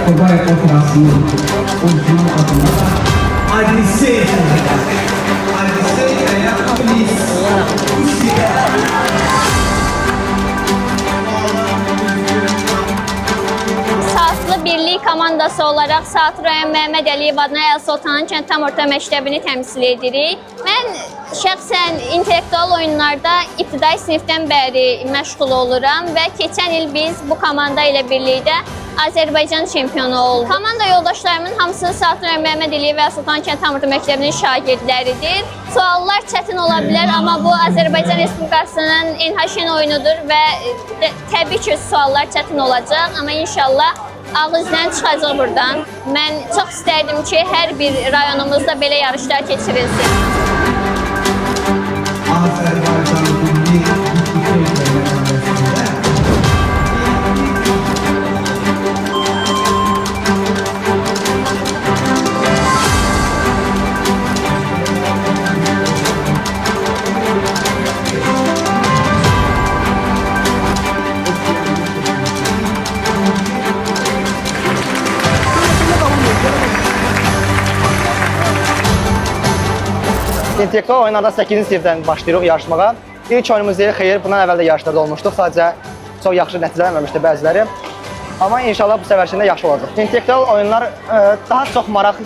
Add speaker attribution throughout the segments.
Speaker 1: Yakubayev Operası'nın oyuncular adına Adisey veya Polis
Speaker 2: Saatlı Birlik komandası olarak Saat rayon Məhəmməd Əliyev adına Əlsultanın kənd tam orta məktəbini təmsil edirik. Mən şəxsən intellektual oyunlarda ibtidai sinifdən bəri məşğul oluram və keçən il biz bu komanda ilə birlikdə Azərbaycan çempionu olduq. Komanda yoldaşlarımın hamısı Saat rayon Məhəmməd Əliyev və Əlsultan kənd tam orta məktəbinin şagirdləridir. Suallar çətin ola bilər, amma bu Azərbaycan Respublikasının NHN oyunudur və təbii ki suallar çətin olacaq, amma inşallah ağızdan çıxacaq buradan. Mən çox istərdim ki, hər bir rayonumuzda belə yarışlar keçirilsin.
Speaker 1: Azərbaycan Birlik
Speaker 3: İntellektual oyunlarda 8-ci sinifdən başlayırıq yarışmağa. İlk oyunumuz deyil, xeyir, bundan əvvəl də yarışlarda olmuşduq. Sadəcə çox yaxşı nəticə verməmişdi bəziləri. Amma inşallah bu səfərçində yaxşı olacaq. İntellektual oyunlar daha çox maraq,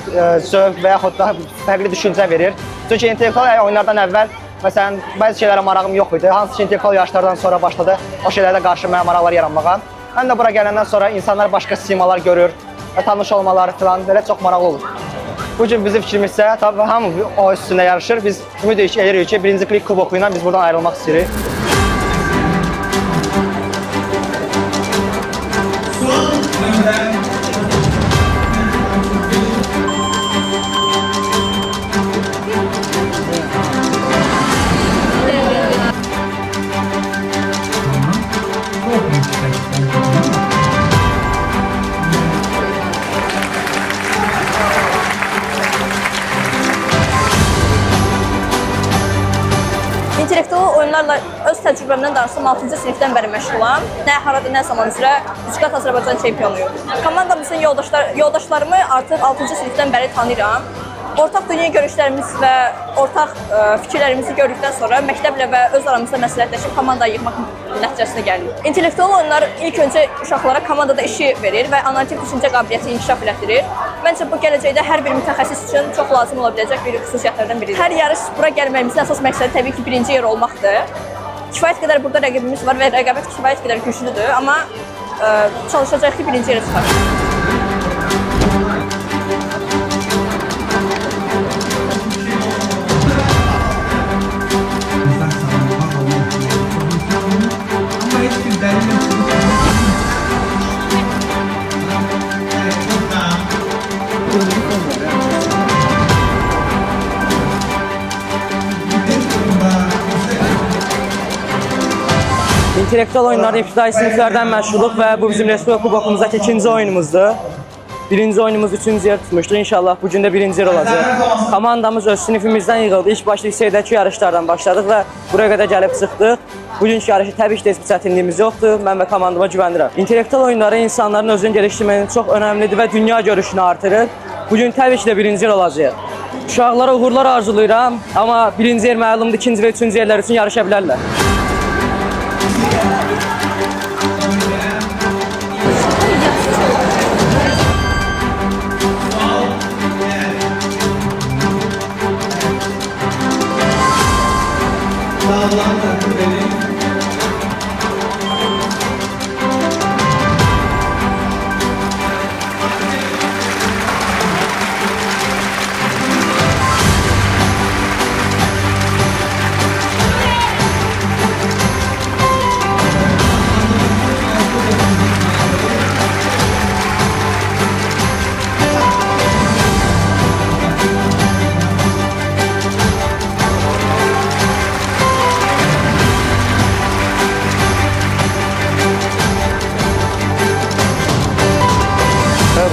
Speaker 3: zövq və yaxud da fərqli düşüncə verir. Çünki intellektual oyunlardan əvvəl, məsələn, bəzi şeylərə marağım yox idi. Hansı ki, intellektual yarışlardan sonra başladı o şeylərdə qarşı mənə maraqlar yaranmağa. Həm də bura gələndən sonra insanlar başqa simalar görür və tanış olmalar falan belə çox maraqlı olur. Bugün bizim fikrimizsə, tabii hamı o üstündə yarışır. Biz ümid edirik ki, birinci klik kuboku ilə biz buradan ayrılmaq istəyirik.
Speaker 4: İntellektual oyunlarla öz təcrübəmdən danışsam 6-cı sinifdən bəri məşğulam. Nə harada, nə zaman üzrə 3 qat Azərbaycan çempionuyum. Komandamızın yoldaşlarımı artıq 6-cı sinifdən bəri tanıyıram. Ortaq dünya görüşlərimiz və ortaq fikirlərimizi gördükdən sonra məktəblə və öz aramızda məsləhətləşib komanda yığmaq nəticəsinə gəlirik. İntellektual oyunlar ilk öncə uşaqlara komandada işi verir və analitik düşüncə qabiliyyəti inkişaf elətdirir. Məncə bu gələcəkdə hər bir mütəxəssis üçün çox lazım ola biləcək bir xüsusiyyətlərdən biridir. Hər yarış bura gəlməyimizin əsas məqsədi təbii ki, birinci yer olmaqdır. Kifayət qədər burada rəqibimiz var və rəqabət kifayət qədər güclüdür, amma çalışacaq ki, birinci yerə çıxarıq.
Speaker 5: İntellektual oyunlarda ibtidai siniflərdən məşğuluq və bu bizim Respublika kubokumuzdakı ikinci oyunumuzdur. Birinci oyunumuz 3-cü yer tutmuşdur. İnşallah bugün də birinci yer olacaq. Komandamız öz sinifimizdən yığıldı. İlk başda liseydəki yarışlardan başladıq və buraya qədər gəlib çıxdıq. Bugünkü yarışı təbii ki, heç bir çətinliyimiz yoxdur. Mən və komandama güvənirəm. İntellektual oyunları insanların özünü geliştirmənin çox önəmlidir və dünya görüşünü artırır. Bugün təbii ki, də birinci yer olacaq. Uşaqlara uğurlar arzulayıram, amma birinci yer məlumdur, ikinci və üçüncü yerlər üçün yarışa bilərlər.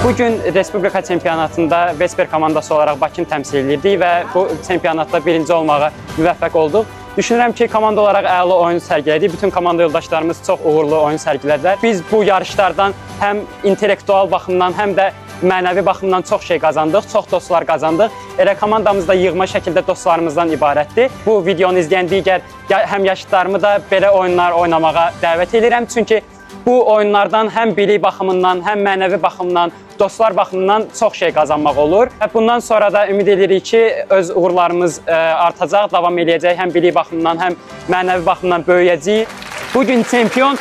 Speaker 6: Bugün Respublika çempionatında Vesper komandası olarak Bakını təmsil edirdik və bu çempionatda birinci olmağa müvəffəq olduq. Düşünürəm ki, komanda olaraq əla oyun sərgilədik. Bütün komanda yoldaşlarımız çox uğurlu oyun sərgilədilər. Biz bu yarışlardan həm intellektual baxımdan, həm də mənəvi baxımdan çox şey qazandıq, çox dostlar qazandıq. Elə komandamız da yığma şəkildə dostlarımızdan ibarətdir. Bu videonu izləyən digər həmyaşıdlarımı da belə oyunlar oynamağa dəvət edirəm. Çünki bu oyunlardan həm bilik baxımından, həm mənəvi baxımdan, dostlar baxımından çox şey qazanmaq olur. Bundan sonra da ümid edirik ki, öz uğurlarımız artacaq, davam edəcək. Həm bilik baxımından, həm mənəvi baxımdan böyüyəcəyik. Bugün çempion